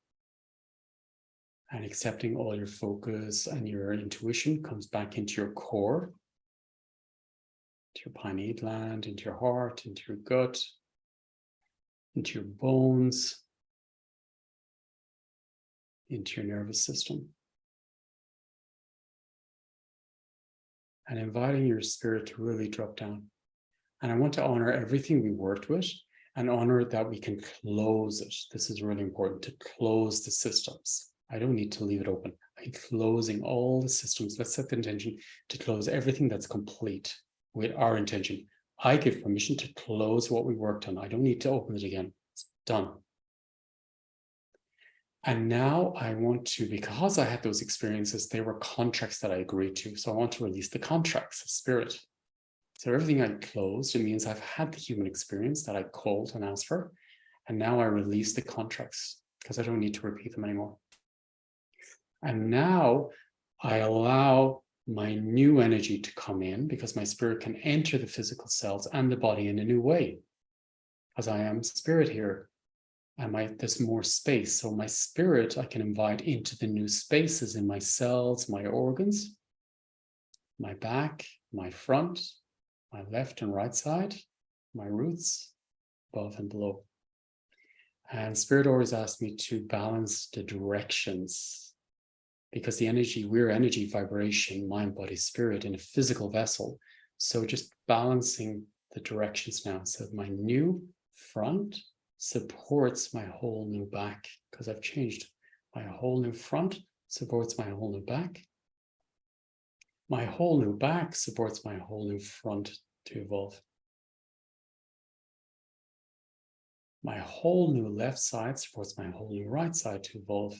and accepting all your focus and your intuition comes back into your core, to your pineal gland, into your heart, into your gut, into your bones, into your nervous system. And inviting your spirit to really drop down. And I want to honor everything we worked with and honor that we can close it. This is really important, to close the systems. I don't need to leave it open. I'm closing all the systems. Let's set the intention to close everything that's complete with our intention. I give permission to close what we worked on. I don't need to open it again. It's done. And now I want to, because I had those experiences, they were contracts that I agreed to. So I want to release the contracts of spirit. So everything I closed, it means I've had the human experience that I called and asked for. And now I release the contracts because I don't need to repeat them anymore. And now I allow my new energy to come in because my spirit can enter the physical cells and the body in a new way. Because I am spirit here. And there's more space. So my spirit, I can invite into the new spaces in my cells, my organs, my back, my front, my left and right side, my roots, above and below. And spirit always asks me to balance the directions because the energy, we're energy, vibration, mind, body, spirit in a physical vessel. So just balancing the directions now. So my new front supports my whole new back because I've changed. My whole new front supports my whole new back. My whole new back supports my whole new front to evolve. My whole new left side supports my whole new right side to evolve.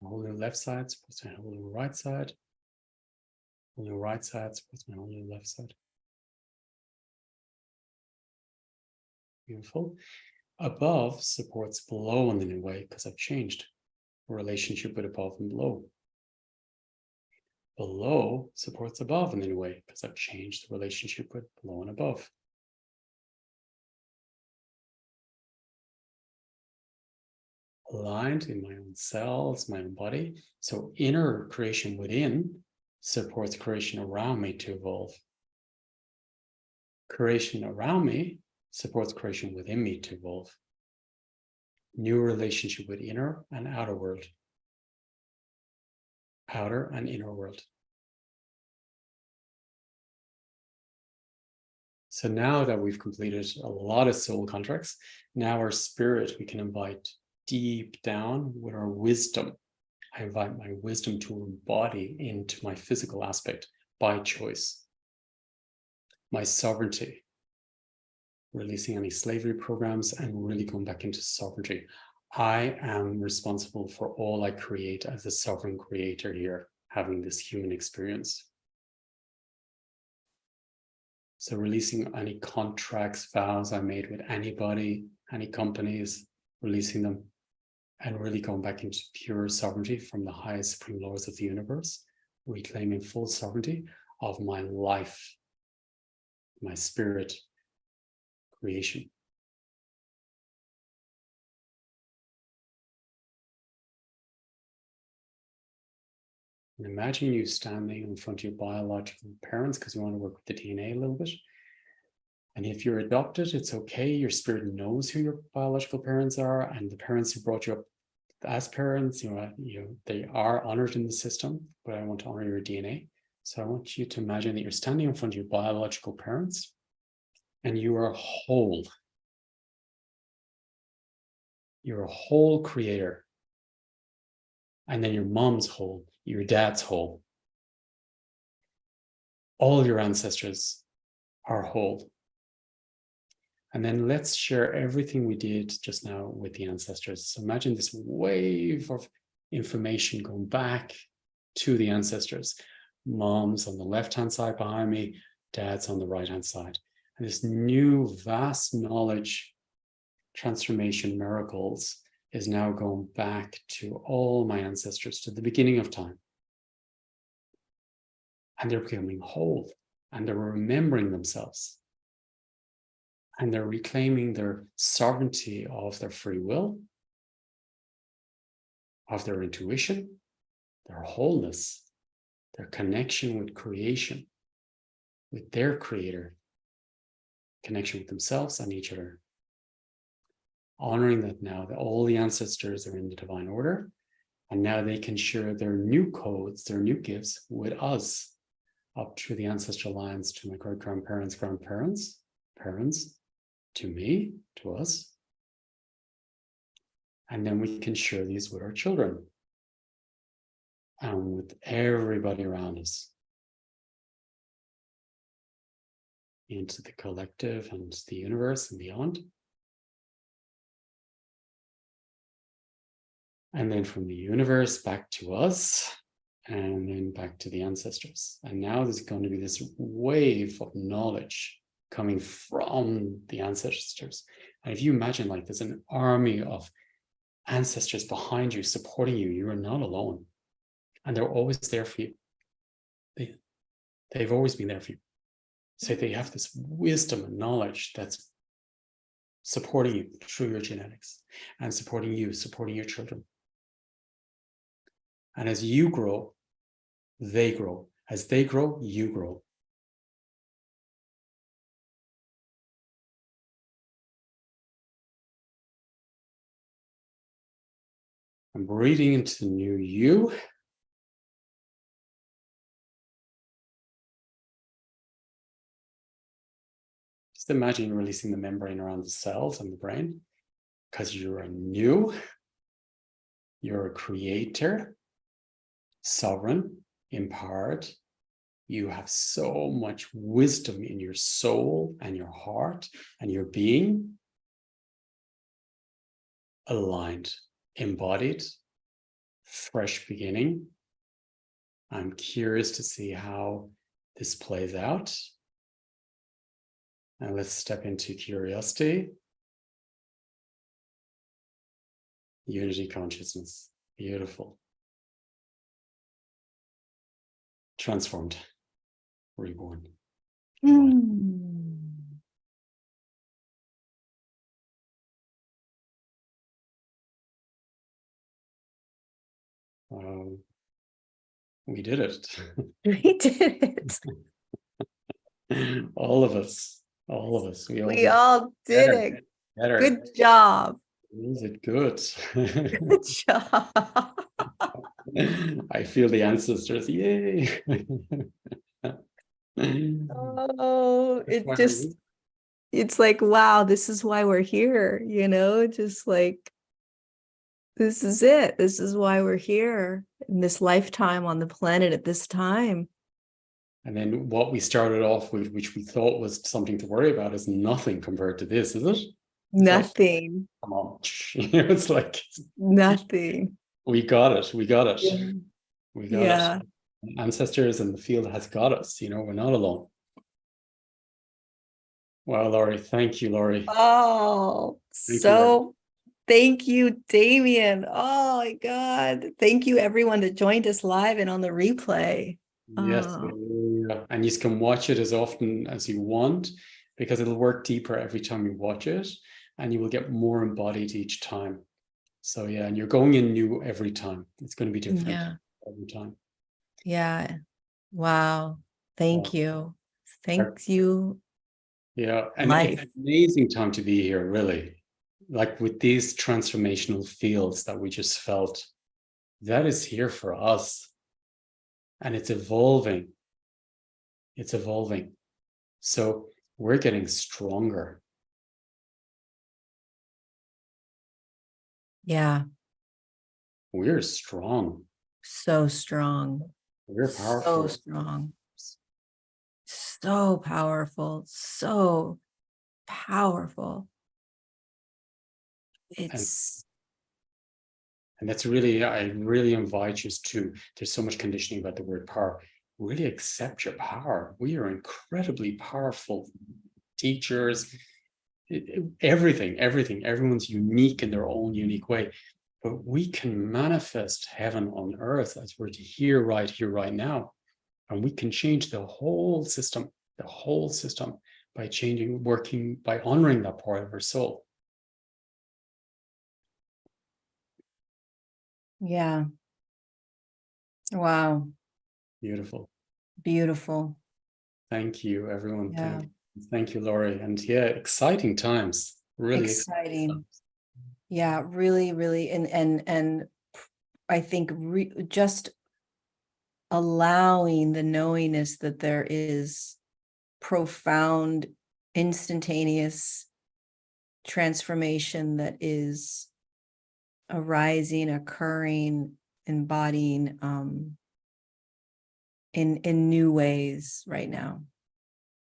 My whole new left side supports my whole new right side. Whole new right side supports my whole new left side. Beautiful. Above supports below in the new way because I've changed the relationship with above and below. Below supports above in the new way because I've changed the relationship with below and above. Aligned in my own cells, my own body. So inner creation within supports creation around me to evolve. Creation around me supports creation within me to evolve. New relationship with inner and outer world. Outer and inner world. So now that we've completed a lot of soul contracts, now our spirit we can invite deep down with our wisdom. I invite my wisdom to embody into my physical aspect by choice. My sovereignty, releasing any slavery programs and really going back into sovereignty. I am responsible for all I create as a sovereign creator here, having this human experience. So releasing any contracts, vows I made with anybody, any companies, releasing them and really going back into pure sovereignty from the highest supreme laws of the universe, reclaiming full sovereignty of my life, my spirit creation. And imagine you standing in front of your biological parents, because we want to work with the DNA a little bit. And if you're adopted, it's okay. Your spirit knows who your biological parents are, and the parents who brought you up as parents, they are honored in the system, but I want to honor your DNA. So I want you to imagine that you're standing in front of your biological parents and you are whole. You're a whole creator. And then your mom's whole, your dad's whole. All your ancestors are whole. And then let's share everything we did just now with the ancestors. So imagine this wave of information going back to the ancestors. Mom's on the left-hand side behind me, dad's on the right-hand side. And this new vast knowledge, transformation, miracles is now going back to all my ancestors, to the beginning of time. And they're becoming whole and they're remembering themselves. And they're reclaiming their sovereignty of their free will, of their intuition, their wholeness, their connection with creation, with their creator, connection with themselves and each other. Honoring that now that all the ancestors are in the divine order, and now they can share their new codes, their new gifts with us, up through the ancestral lines to my great-grandparents, grandparents, parents, to me, to us. And then we can share these with our children and with everybody around us, into the collective and the universe and beyond. And then from the universe back to us, and then back to the ancestors. And now there's going to be this wave of knowledge coming from the ancestors. And if you imagine, like, there's an army of ancestors behind you, supporting you, you are not alone. And they're always there for you. They've always been there for you. So they have this wisdom and knowledge that's supporting you through your genetics and supporting you, supporting your children. And as you grow, they grow. As they grow, you grow. I'm breathing into the new you. Just imagine you're releasing the membrane around the cells and the brain, because you're a new, you're a creator, sovereign, empowered. You have so much wisdom in your soul and your heart and your being, aligned, embodied, fresh beginning. I'm curious to see how this plays out. And let's step into curiosity. Unity consciousness. Beautiful. Transformed. Reborn. We did it. We did it. All of us. All of us. We all did it. Better. Good job. Is it good? Good job. I feel the ancestors. Yay. Oh, it's like, wow, this is why we're here, just like, this is it. This is why we're here in this lifetime on the planet at this time. And then what we started off with, which we thought was something to worry about, is nothing compared to this, is it? Nothing. Like, come on. It's like nothing. We got it. We got it. Yeah. We got it. Ancestors and the field has got us. We're not alone. Wow, Laurie. Thank you, Laurie. Oh, thank you, Damien. Oh my God. Thank you, everyone that joined us live and on the replay. Yes. And you can watch it as often as you want, because it'll work deeper every time you watch it, and you will get more embodied each time. So yeah, and you're going in new every time. It's going to be different every time. Yeah. Wow. Thank you. Thank you. Yeah. And it's an amazing time to be here, really. Like with these transformational fields that we just felt, that is here for us. And it's evolving. It's evolving. So we're getting stronger. Yeah. We're strong. So strong. We're powerful. So strong. So powerful. So powerful. And that's really, I really invite you to, there's so much conditioning about the word power. Really accept your power. We are incredibly powerful teachers. Everything. Everyone's unique in their own unique way. But we can manifest heaven on earth as we're here right now. And we can change the whole system by working, by honoring that part of our soul. Yeah. Wow. Beautiful. Beautiful. Thank you, everyone. Yeah. Thank you, Laurie. And yeah, exciting times. Really exciting times. Yeah, really, really. And I think just allowing the knowingness that there is profound, instantaneous transformation that is arising, occurring, embodying in new ways right now.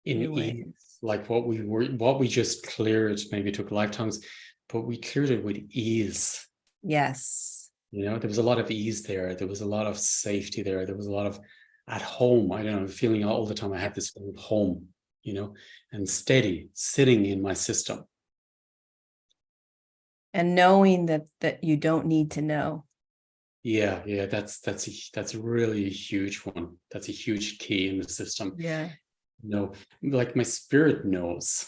In new ways. Like what we just cleared, maybe took lifetimes, but we cleared it with ease. Yes. You know, there was a lot of ease there. There was a lot of safety there. There was a lot of at home. I don't know, feeling all the time I had this feeling of home, you know, and steady, sitting in my system. And knowing that you don't need to know. Yeah, that's really a huge one. That's a huge key in the system. Yeah. You know, like my spirit knows.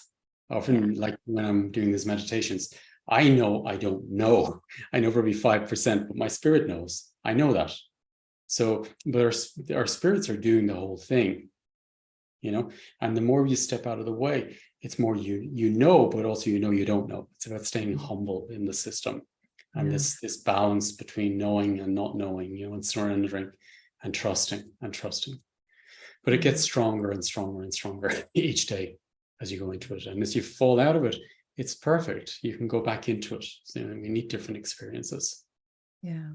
Often, like when I'm doing these meditations, I know I don't know. I know probably 5%, but my spirit knows. I know that. So, but our spirits are doing the whole thing, you know. And the more you step out of the way, it's more you know, but also you know you don't know. It's about staying humble in the system, and this balance between knowing and not knowing, you know, and surrendering and trusting and trusting. But it gets stronger and stronger and stronger each day as you go into it. And as you fall out of it, it's perfect. You can go back into it. So, you know, we need different experiences. Yeah.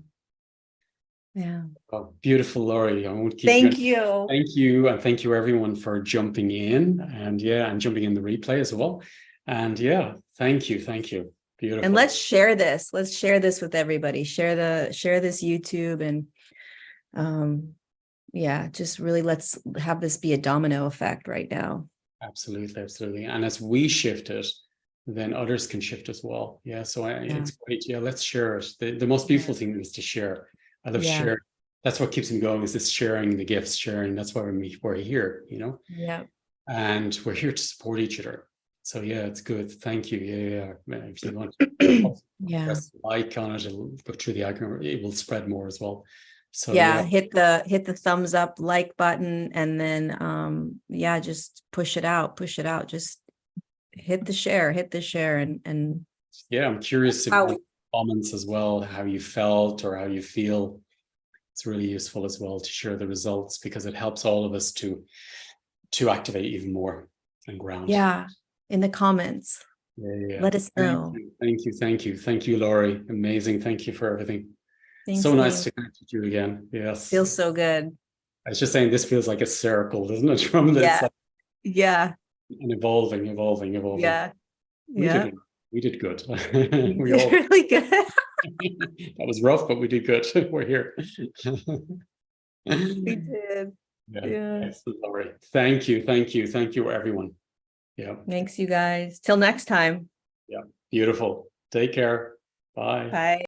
Yeah. Oh, beautiful, Laurie. I won't keep Thank you. you. Thank you. And thank you everyone for jumping in, and jumping in the replay as well. And thank you. Thank you. Beautiful. And let's share this. Let's share this with everybody. Share this YouTube, and just really let's have this be a domino effect right now. Absolutely, absolutely. And as we shift it, then others can shift as well. Yeah. So it's great. Yeah, let's share it. The most beautiful thing is to share. I love sharing. That's what keeps me going, is this sharing the gifts, sharing. That's why we're here, you know? Yeah. And we're here to support each other. So it's good. Thank you. If you want to press like on it, it'll go through the icon. It will spread more as well. So hit the thumbs up, like button, and then just push it out. Just hit the share, and I'm curious about comments as well, how you felt or how you feel. It's really useful as well to share the results, because it helps all of us to activate even more and ground. In the comments. Let us know. Thank you, Laurie. Amazing. Thank you for everything. Thanks, so nice to connect with you again. Yes. Feels so good. I was just saying, this feels like a circle, doesn't it? From this. And evolving. We did good. We did really good. That was rough, but we did good. We're here. We did. Excellent, Laurie. Thank you, everyone. Thanks, you guys. Till next time. Beautiful. Take care. Bye.